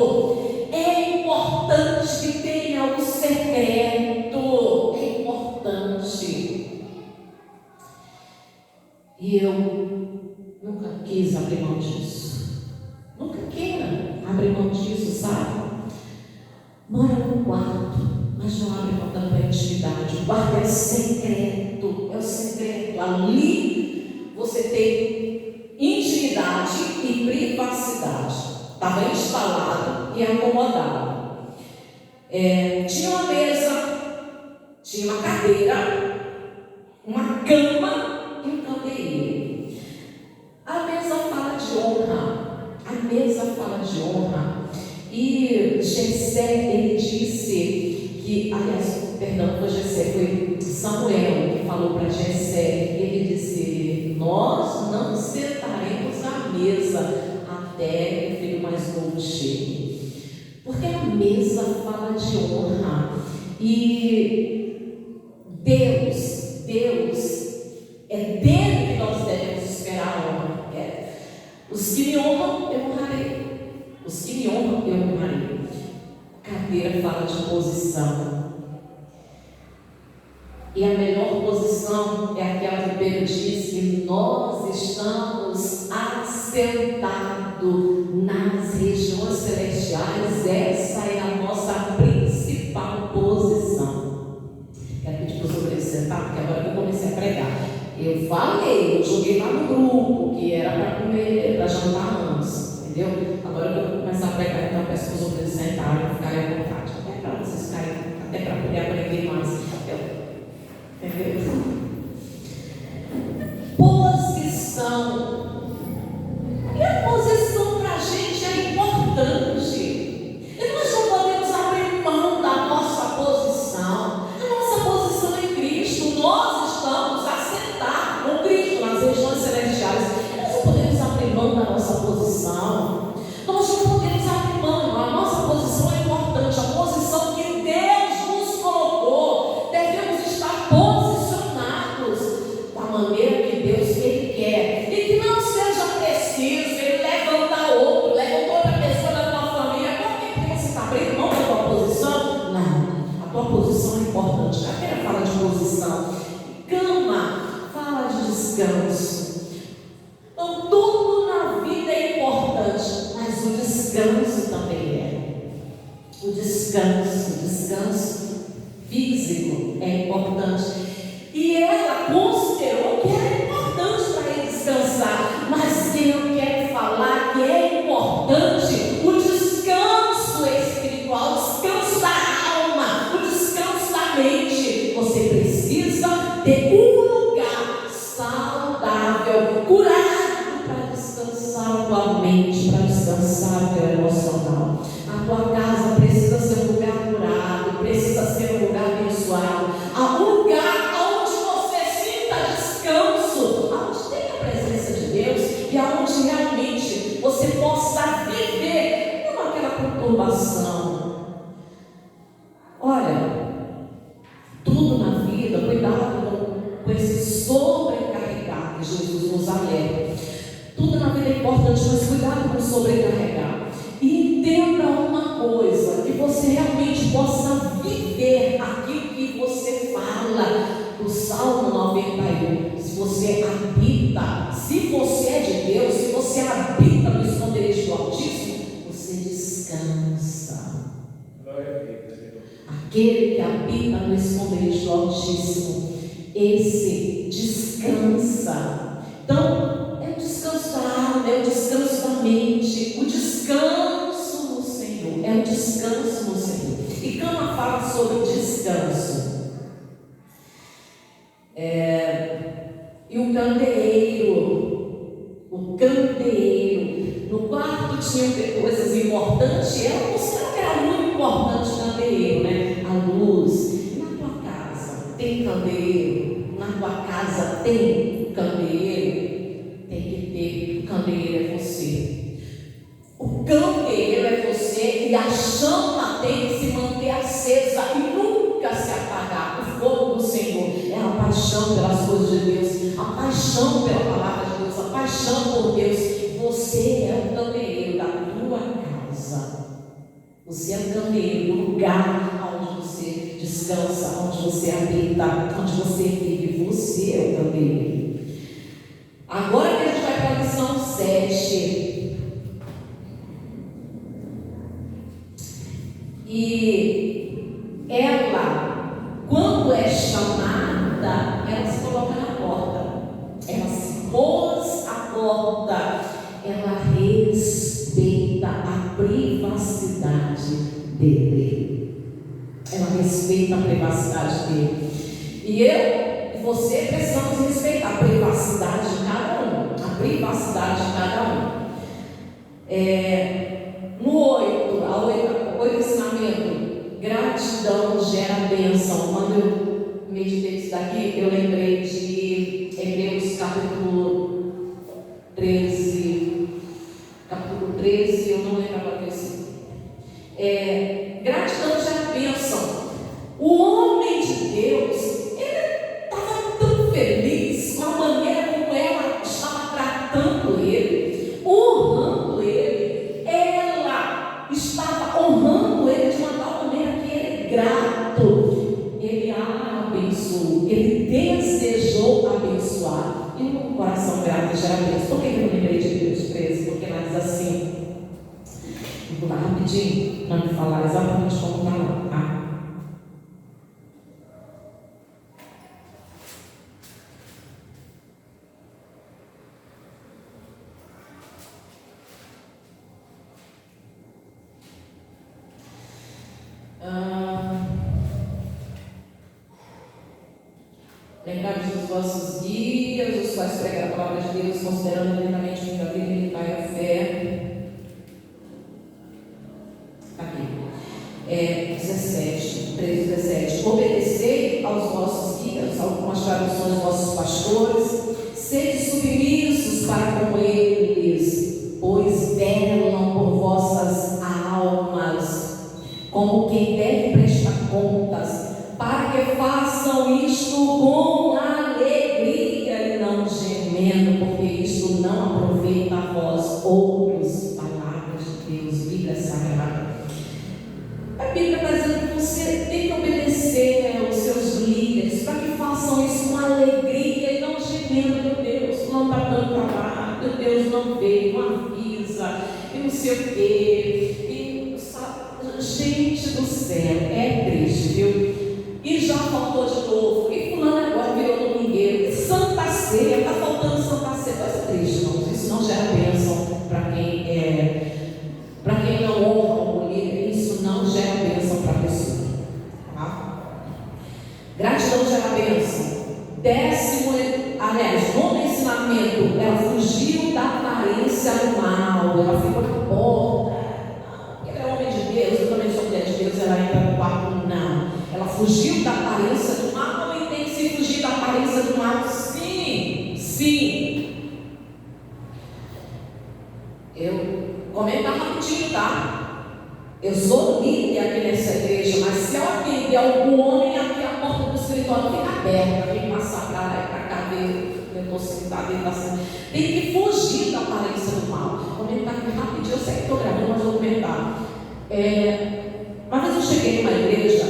É importante que tenha o secreto. É importante. E eu Mas não abre mão da tua intimidade. O quarto é secreto. É o secreto. Ali você tem intimidade e privacidade. Estava instalado e acomodado. Tinha uma mesa, tinha uma cadeira, uma cama e um candeeiro. A mesa fala de honra. A mesa fala de honra. E Jessé, ele disse que, aliás, perdão, foi Jessé, foi Samuel que falou para Jessé. Ele disse: nós não sentaremos à mesa até o filho mais novo chegue. Porque a mesa fala de honra. E Deus, é dele que nós devemos esperar a honra. Os que me honram, eu honrarei. Os que me honram, eu honrarei. Cadeira fala de posição. E a melhor posição é aquela que Pedro diz que nós estamos assentados nas regiões celestiais. Essa é a nossa principal posição. Quero pedir para os obreiros sentar, porque agora que eu comecei a pregar, eu falei, eu joguei lá no grupo que era para comer, para jantar antes, entendeu? Agora que eu vou começar a pregar, então eu peço para os outros sentarem e ficarem à vontade, até para vocês ficarem, até para poder aprender mais, entendeu? Posição. E a posição para a gente é importante. E nós não podemos abrir mão da nossa posição. A nossa posição em Cristo, nós estamos assentados com Cristo nas regiões celestiais. E nós não podemos abrir mão da nossa posição. Nós não podemos abrir mão. A nossa posição é importante. A posição que Deus nos colocou. Devemos estar posicionados da maneira que Deus quer. E que não seja preciso Ele levantar outro, levantou outra pessoa da tua família. Por que você está abrindo mão da tua posição? Não. A tua posição é importante. A Bíblia fala de posição. Cama fala de descanso. Então, tudo na vida é importante, mas o descanso também é. O descanso físico é importante. E ela considerou que era importante para ele descansar. Mas eu quero falar que é importante o descanso espiritual, o descanso da alma, o descanso da mente. Você precisa ter um lugar saudável, curado, para descansar a tua mente, para descansar o teu emocional. A tua casa precisa ser um lugar curado, precisa ser um lugar abençoado, um lugar onde você sinta descanso, onde tem a presença de Deus e onde realmente você possa viver, não aquela perturbação. Olha, tudo na vida, cuidado com esse sobrecarregar que Jesus nos alerta. Tudo na vida é importante, mas cuidado com sobrecarregar. E entenda uma coisa, que você realmente possa viver aquilo que você fala do Salmo 91. Se você habita, se você é de Deus, se você habita no esconderijo do Altíssimo, você descansa. Aquele que habita no esconderijo do Altíssimo, esse descansa. Então, é o descanso da alma, é o descanso da mente, o descanso no Senhor, é o descanso no Senhor. E Cama fala sobre descanso. E o candeeiro, no quarto tinha coisas importantes. Eu considero que era muito importante o candeeiro, né? A luz. E na tua casa tem candeeiro? Na tua casa tem candeeiro? Tem que ter. O candeeiro é você. O candeeiro é você, e a chama tem que se manter acesa e nunca se apagar. O fogo do Senhor é a paixão pelas coisas de Deus, a paixão pela palavra de Deus, a paixão por Deus. Você é o candeeiro da tua casa. Você é o candeeiro do lugar onde você descansa, onde você habita, onde você vive. Você é o candeeiro. Agora que a gente vai para a lição 7. E ela volta, ela respeita a privacidade dele. Ela respeita a privacidade dele. E eu e você precisamos respeitar a privacidade de cada um. A privacidade de cada um. No 8 ensinamento, gratidão gera bênção. Quando eu meditei isso daqui, eu lembrei de Hebreus capítulo 13. Capítulo 13, eu não lembro agora desse. Gratidão gera bênção. O homem de Deus, ele estava tão feliz com a maneira como ela estava tratando ele, honrando ele. Ela estava honrando ele de uma tal maneira que ele é grato. Ele a abençoou, ele desejou abençoar. E um coração grato gera bênção. Por que eu lembrei de Hebreus 13? Porque ela diz assim, vou lá rapidinho para me falar exatamente como está lá, tá? Lembrai-vos dos vossos guias, os quais pregam a palavra de Deus, considerando atentamente o da vida e imitai a fé. Aqui, 13:17. Obedecei aos vossos guias, algumas traduções, vossos pastores, sede submissos para com eles, pois velam por vossas almas, como quem deve prestar contas, para que façam isto com alegria e não gemendo, porque isto não aproveita a vós outros. Palavras de Deus, Bíblia Sagrada. A Bíblia está dizendo que você tem que obedecer aos seus líderes, para que façam isso com alegria e não gemendo. Meu Deus, não está dando trabalho, meu Deus, não veio, não avisa, e não sei o quê. Gente do céu, é triste, viu? E já faltou de novo, e fulano agora virou domingueiro, e Santa Ceia, está faltando Santa Ceia. Coisa triste, irmãos. Isso não gera bênção para quem não honra o líder. Isso não gera bênção para a pessoa, tá? Gratidão gera bênção. Nono ensinamento, ela fugiu da aparência do mal, ela ficou na porta. Ele é homem de Deus, eu também sou mulher de Deus, ela entra no quarto. Não, ela fugiu da aparência do mal. Não tem que se fugir da aparência do mal. Sim. Eu comento rapidinho, tá? Eu sou líder aqui nessa igreja, mas se eu atender algum homem aqui, a porta do escritório fica aberta, vem passar para lá e para cá, eu estou sentada dentro da sala. Tem que fugir da aparência do mal. Vou comentar aqui rapidinho, eu sei que estou gravando, mas vou comentar. Uma vez eu cheguei numa igreja,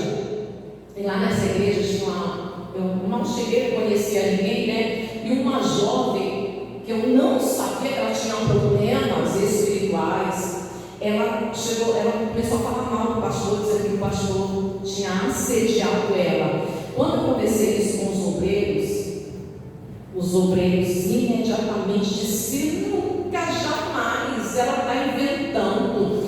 e lá nessa igreja tinha eu não cheguei a conhecer ninguém, né? E uma jovem, que eu não sabia que ela tinha problemas espirituais, ela começou a falar mal do pastor, dizendo que o pastor tinha assediado ela. Quando eu conversei isso com os obreiros imediatamente disseram: nunca, jamais, ela está inventando.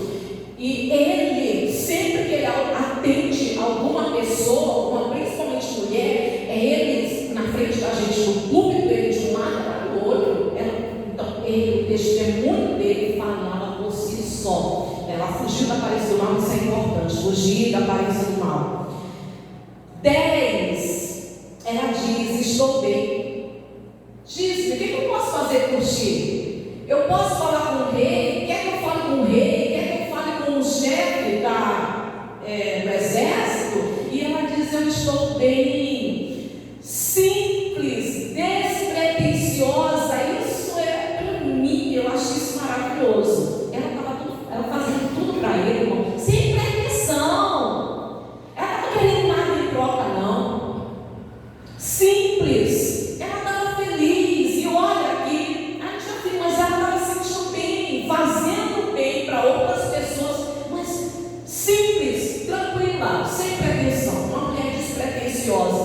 E ele, sempre que ele atende alguma pessoa, principalmente mulher, ele na frente da gente no público, ele de um lado para o outro. Então, o testemunho dele falava por si só. Ela fugiu da aparência do mal, isso é importante, fugir da aparência do mal. 10, ela diz: estou bem. Diz-me, o que eu posso fazer por ti? Eu posso falar com o rei? Quer que eu fale com o rei? Quer que eu fale com o chefe do exército? E ela diz: eu estou bem. Simples, despretensiosa. Isso para mim, eu acho isso maravilhoso. Ela fazendo tudo para ele, irmão, sem pretensão. Ela não está querendo nada em troca, não. Simples. Ela estava feliz. E olha aqui, a gente já viu, mas ela estava se sentindo bem, fazendo bem para outras pessoas, mas simples, tranquila, sem pretensão. Uma mulher despretensiosa,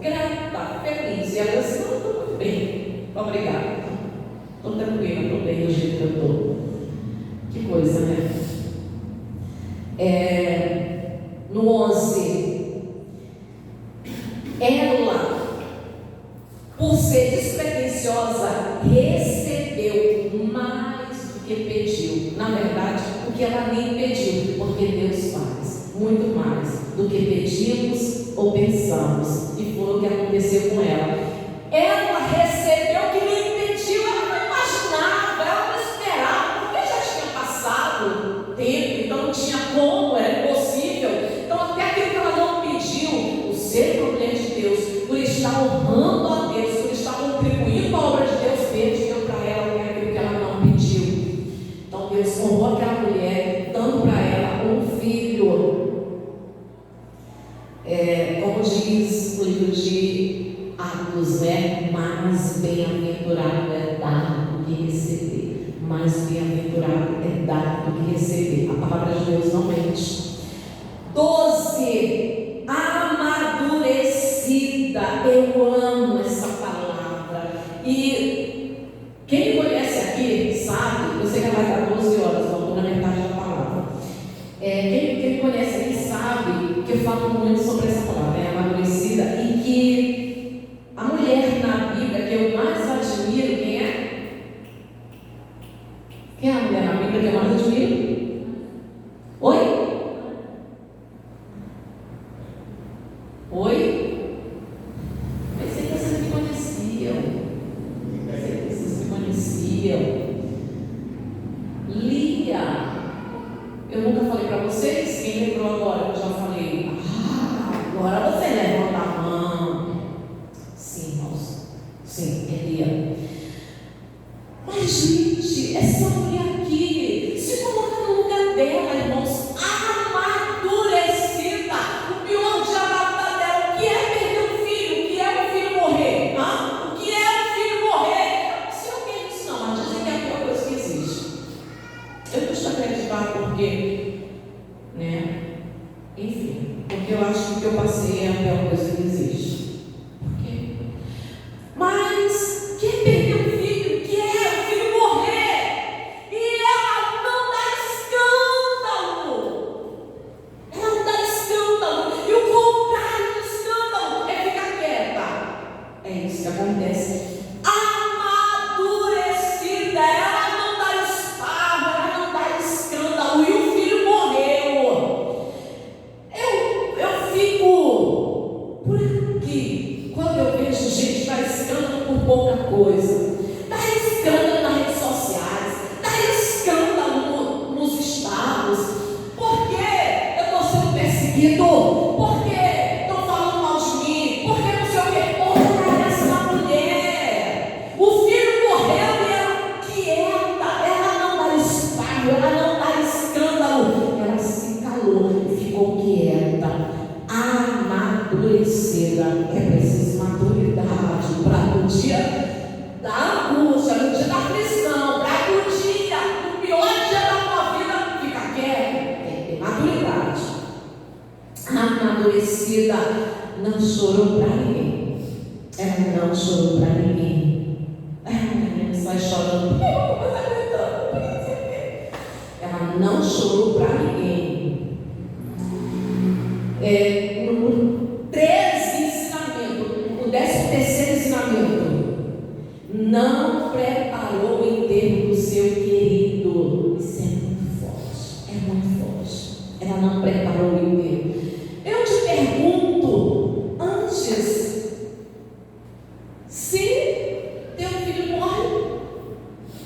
grata, feliz. E ela disse: não, estou muito bem, obrigada, estou tranquila, estou bem. que ela nem pediu, porque Deus faz muito mais do que pedimos ou pensamos, e foi o que aconteceu com ela. Ela recebeu o que nem pediu, ela não imaginava, ela não esperava, porque já tinha passado o tempo, então não tinha como, era impossível. Então até aquilo que ela não pediu, o ser problema de Deus, por estar honrando a Deus, por estar contribuindo à obra de Deus, Deus deu para ela aquilo que ela não pediu. Então Deus honrou aquela mulher, dando para ela um filho. Como diz o livro de Atos, mais bem-aventurado é dar do que receber. Mais bem-aventurado é dar do que receber. A palavra de Deus não mente. 12. Amadurecida. Eu amo essa palavra. E quem me conhece aqui sabe, eu sei que vai dar 12 horas, não estou na metade da palavra. Quem me conhece aqui sabe que eu falo muito sobre essa palavra, amadurecida, e que a mulher na Bíblia que eu mais admiro, quem é? Quem é a mulher na Bíblia que eu mais admiro? Oi? Oi? Pensei que vocês me conheciam. Lia. Eu nunca falei para vocês, quem lembrou agora? Eu já falei. Agora você levanta a mão. Sim, irmãos. Sim, é Lia. Mas, gente, essa mulher aqui se coloca no lugar dela, irmãos. Amadurecida. O pior diabo da vida dela, o que é perder um filho? O que é o filho morrer? O que é o filho morrer? Se eu penso isso, não, mas dizem que é a pior coisa que existe. Eu custa acreditar porque, enfim, porque eu acho que o que eu passei é a pior coisa que existe. Por quê? Mas, quem perdeu o filho? Que é o filho morrer? E ela não dá escândalo. Ela não dá escândalo. E o contrário do escândalo é ficar quieta. É isso que acontece. Amadurecida, ela não dá esparro, ela não dá escândalo. E o filho morreu. Eu fico por aqui quando eu vejo gente dar escândalo por pouca coisa, dá escândalo nas redes sociais, dá escândalo nos estados. Por que eu estou sendo perseguido? Por que estão falando mal de mim? Por que não sei o quê? Olha essa mulher, o filho morreu e ela quieta, ela não dá esparro, ela não dá escândalo, ela se calou e ficou quieta. Amadurecida. É preciso maturidade para o dia da angústia, no dia da aflição, para o dia, no pior dia da tua vida, ficar quieto. Tem que ter maturidade. Amadurecida não chorou para ninguém. Ela não chorou para ninguém. Ela sai chorando. Ela não chorou para ninguém. No 13 ensinamento, o 13º ensinamento, não preparou o enterro do seu querido. Isso é muito forte, é muito forte. Ela não preparou o enterro. Eu te pergunto, antes, se teu filho morre, o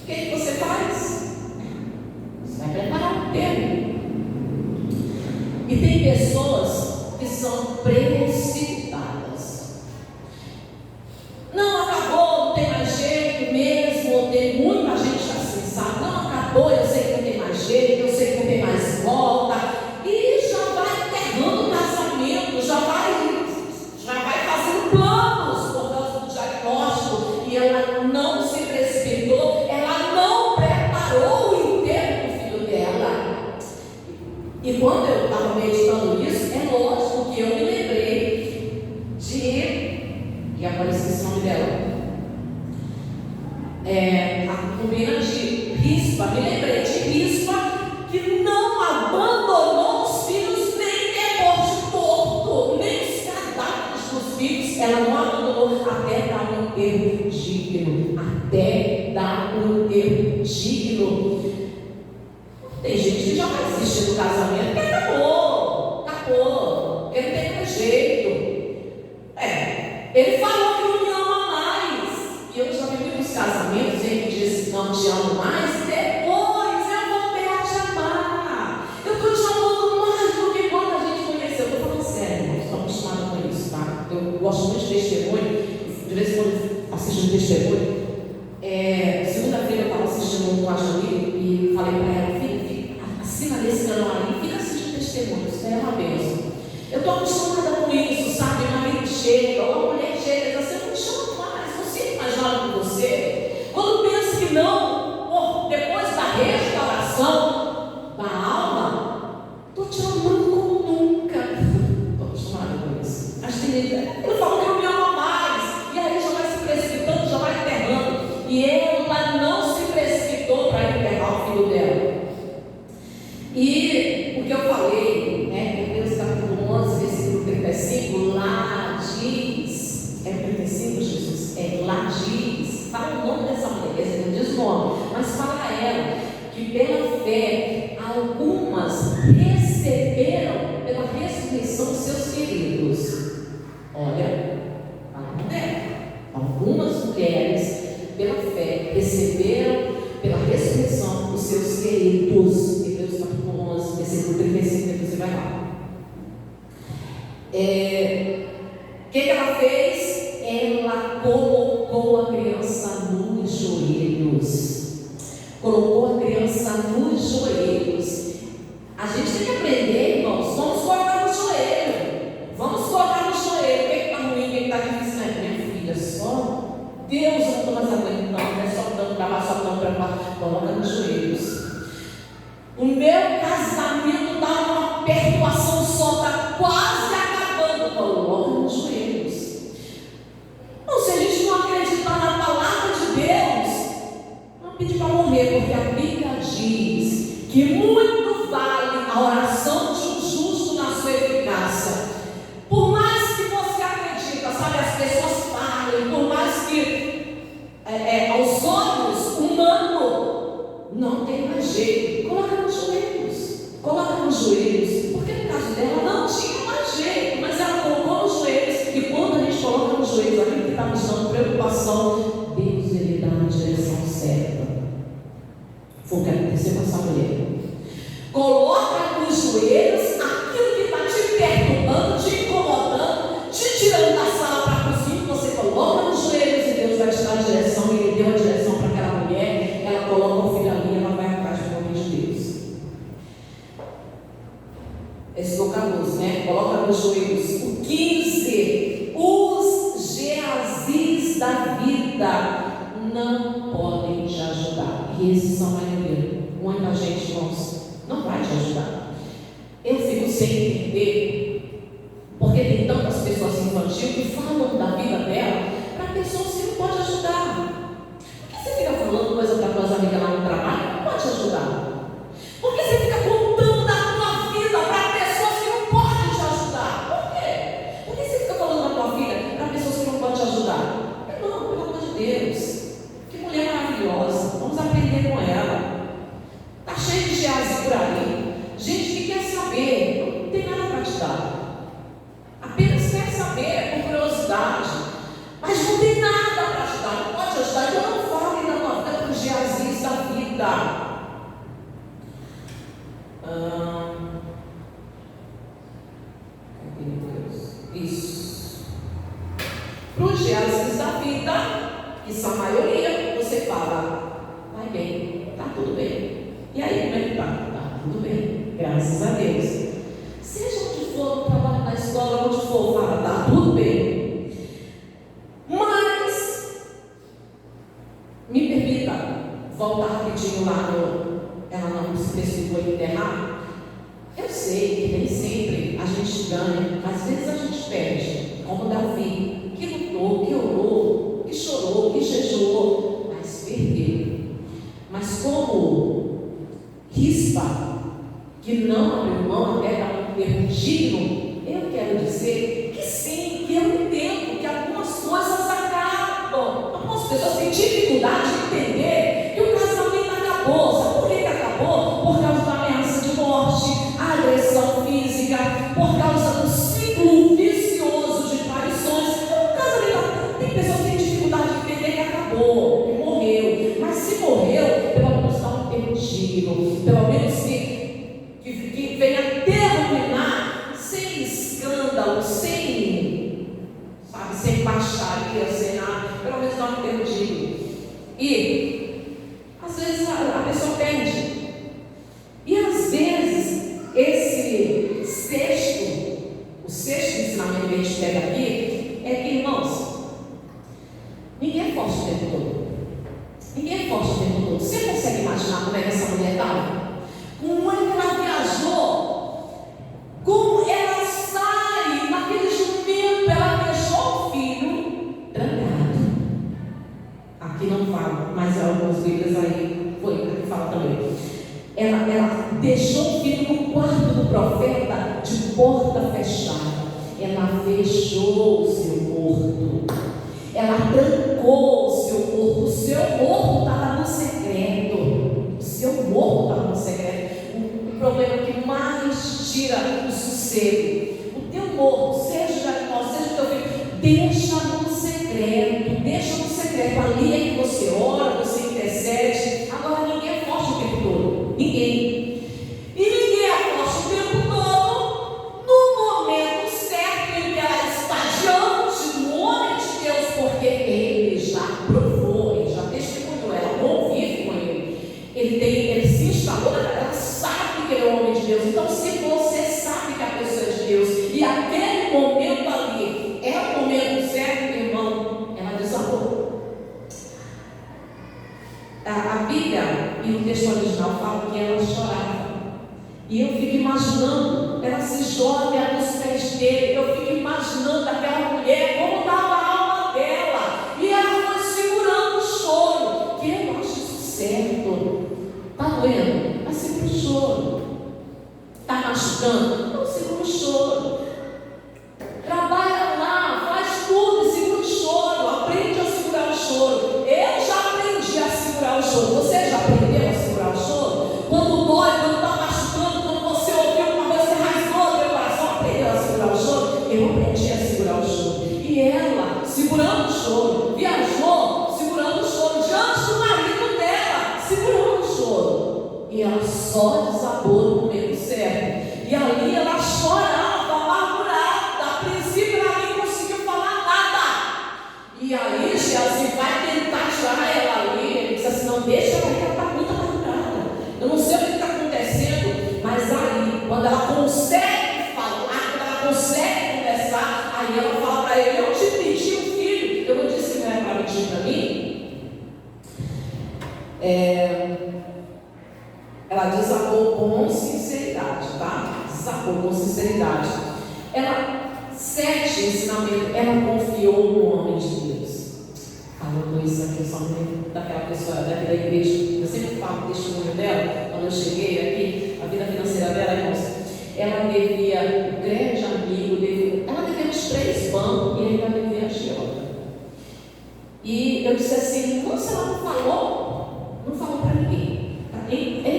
que você faz? Você vai preparar o enterro. E tem pessoas que são precipitadas. Não acabou, não tem mais jeito mesmo. Tem muita gente assim, sabe? Não acabou, eu sei que não tem mais jeito, eu sei que não tem mais volta. E já vai enterrando o casamento, já vai fazendo planos por causa do diagnóstico. E ela não se precipitou, ela não preparou o enterro do filho dela. E quando eu estava meditando isso, é lógico que eu me lembrei e agora esqueci o nome dela, a concubina de Rispa. Me lembrei de Rispa, que não abandonou os filhos nem depois de morto, nem os cadáveres dos filhos, ela não abandonou até dar um enterro digno, até dar um enterro digno. Tem gente que já desistir do casamento, porque acabou, porque não tem mais jeito. Ele falou que não me ama mais. E eu já vi muitos casamentos em que diz não te amo mais, e depois eu voltei a te amar. Eu estou te amando mais do que quando a gente conheceu. Eu estou falando sério, irmãos, estou acostumada com isso, tá? Eu gosto muito de testemunho, de vez em quando assisto um testemunho. Segunda-feira eu estava assistindo com a Jamile e falei para ela, filha, assina nesse canal aí, fica assistindo testemunhos, é uma bênção. Eu estou acostumada com isso, sabe? O marido chega, ou a mulher chega e diz assim, eu não te amo mais, você mais nada com você. Quando pensa que não, depois da restauração da alma, estou te amando como nunca. Estou acostumada com isso. Ele falou que não me ama mais, e aí já vai se precipitando, já vai enterrando. E ela não se precipitou para enterrar o filho dela. E o que eu falei, Hebreus capítulo 11, versículo 35, lá diz, 35, Jesus? Lá diz, fala o nome dessa mulher, não diz o nome, mas fala ela, que pela fé, algumas receberam pela ressurreição seus queridos. Olha, algumas mulheres, pela fé, receberam pela ressurreição os seus queridos. Hebreus capítulo 11, versículo 35, você vai lá. O que ela fez? Ela colocou a criança nos joelhos. Colocou a criança nos joelhos. A gente tem que aprender, irmãos, vamos colocar no joelho. Vamos colocar no joelho. O que está ruim, o que está difícil? Minha filha, só Deus, eu não estou mais aguentando, só dando trabalho, só dando trabalho. Coloca nos joelhos. O meu casamento está numa perturbação só, está quase acabando. Coloca nos joelhos. Não, se a gente não acreditar na palavra de Deus, não pedir para morrer, porque a Bíblia diz que muito vale a oração de um justo na sua eficácia. Por mais que você acredita, sabe, as pessoas falem, por mais que aos olhos humanos não tem mais jeito, coloca nos joelhos, porque no caso dela não tinha mais jeito, mas ela colocou nos joelhos, e quando a gente coloca nos joelhos, aquilo que está nos dando preocupação, Deus ele dá a direção certa. Foi o que aconteceu com essa mulher. Coloca nos joelhos aquilo que está te perturbando, te incomodando, te tirando da sala para a cozinha. Você coloca nos joelhos e Deus vai te dar a direção. E Ele deu a direção para aquela mulher. Ela coloca o filho ali e ela vai atrás do nome de Deus. Esse foi o 14, Coloca nos joelhos. O 15, os Geazis da vida não podem te ajudar. E esses são a maioria. Muita gente, irmãos, não vai te ajudar. Eu fico sem entender, porque tem tantas pessoas infantis que falam da vida dela para pessoas que não podem ajudar. Por que você fica falando coisa para tuas amigas lá no trabalho? Não pode te ajudar. Por que você fica contando da tua vida para pessoas que não podem te ajudar? Por quê? Por que você fica falando da tua vida para pessoas que não podem te ajudar? Não, pelo amor de Deus. Que mulher maravilhosa. Vamos aprender com ela. Está cheio de Geazi por aí. Gente que quer saber, não tem nada para te dar. Apenas quer saber por curiosidade. Mas não tem nada para te dar. Não pode ajudar. Então não fale da tua vida para os Geazis da vida. Isso. Para os Geazis da vida, que são a maioria, você fala, vai bem, tá tudo bem. E aí, como é que tá? Tá tudo bem, graças a Deus. Seja onde for, trabalho na escola, onde for, fala, tá tudo bem. Mas, me permita voltar rapidinho lá no. Ela não se decidiu enterrar. Eu sei que nem sempre a gente ganha, às vezes a gente perde, como Davi, que lutou, que orou, que chorou, que jejuou, mas perdeu. Mas como Rispa, que não abriu mão até dar um termo digno, eu quero dizer que sim, que eu entendo que algumas coisas acabam. Algumas pessoas têm dificuldade de entender que o casamento acabou. Sabe por que acabou? Por causa da ameaça de morte. pessoa perde. E às vezes, o sexto ensinamento que a gente pega aqui é que, irmãos, ninguém é forte o tempo todo. Ninguém é forte o tempo todo. Você consegue imaginar como é que essa mulher estava? Como é que ela viajou? Como ela sai naquele jumento? Ela deixou o filho trancado. Aqui não fala, mas em algumas Bíblias aí aqui fala também. Ela deixou o filho no quarto do profeta de porta fechada. Ela fechou o seu morto. Ela trancou o seu morto. O seu morto estava no secreto. O seu morto estava no secreto. O problema que mais tira o sossego. O teu morto, seja o animal, seja o teu filho, deixa no secreto. Deixa no secreto. Ali é que você ora, você intercede. Agora ninguém é forte o tempo todo. Ninguém. E ninguém é forte o tempo todo no momento certo em que ela está diante do homem de Deus, porque ele já provou, ele já testemunhou, ela convive com ele. Ele se instalou, ela sabe que ele é o homem de Deus. Então, se você sabe que a pessoa é de Deus e aquele momento ali é o momento certo, meu irmão, ela desabou. A Bíblia e o texto original falam que ela chorava. E eu fico imaginando, ela se joga nos pés dele. Eu fico imaginando aquela mulher, como estava a alma dela. E ela foi segurando o choro. Que eu acho isso certo. Está doendo? Mas segura o choro. Está machucando? Então segura o choro. Trabalha lá, faz tudo e segura o choro. Aprende a segurar o choro. Eu já aprendi a segurar o choro. Você já aprendeu a segurar o choro? Quando dói, quando está machucando, quando você ouviu uma coisa, você rasgou o teu coração, aprendeu a segurar o choro? Eu aprendi a segurar o choro. E ela, segurando o choro, viajou, segurando o choro, diante do marido dela, segurando o choro. E ela só desabou no momento certo. E ali ela chorava, amargurada. A princípio ela nem conseguiu falar nada. E aí Geazi vai tentar tirar ela ali. Ele disse assim: não, deixa ela aí, ela está muito amargurada. Eu não sei o que está acontecendo, mas aí, quando ela consegue falar, quando ela consegue conversar, aí ela fala para ele: eu te pedi um filho. Eu não disse que não era para pedir para mim. Ela desabou com sinceridade, tá? Desabou com sinceridade. Sete ensinamento, ela confiou no homem de Deus. Falando isso aqui, eu só me lembro daquela pessoa daqui da igreja. Eu sempre falo o testemunho dela, quando eu cheguei aqui, a vida financeira dela, irmãos. Ela devia o grande amigo, ela devia uns 3 bancos e ainda devia a agiota. E eu disse assim: nossa, ela não falou para ninguém. É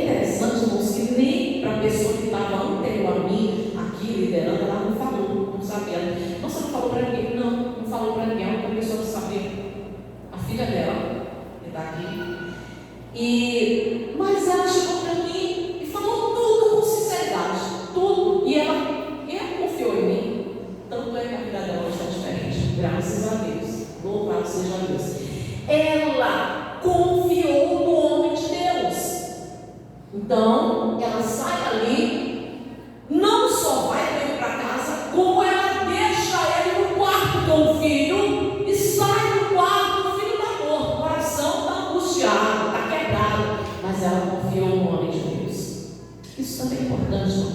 interessante, irmãos, que nem para a pessoa que estava anterior a mim, aqui liderando, ela não falou, não sabia. Nossa, não falou para ninguém. Não falou para ninguém, a única pessoa que sabia, a filha dela, que está aqui. Mas ela chegou para mim e falou tudo com sinceridade, tudo. E ela confiou em mim. Tanto é que a vida dela está diferente. Graças a Deus. Louvado seja Deus. Ela confiou no homem de Deus. Então, ela sai ali, não só vai bem para casa, como ela deixa ele no quarto com o filho e sai do quarto. O filho está morto, o coração está angustiado, está quebrado, mas ela confiou no homem de Deus. Isso também é importante, não?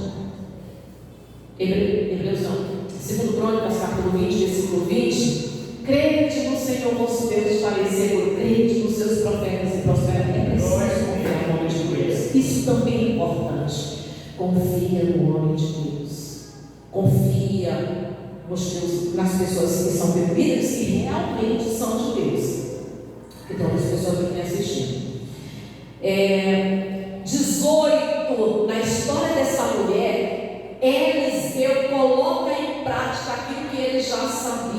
Hebreus não. 2 Crônicas, capítulo 20, versículo 20. Crede no Senhor vosso Deus, estarei seguro. Crede nos seus profetas e prosperarei. É preciso confiar no homem de Deus. Isso também é importante. Confia no homem de Deus. Confia nas pessoas que são líderes que realmente são de Deus. Então, as pessoas que têm assistido. 18, na história dessa mulher, Eliseu coloca em prática aquilo que ele já sabia.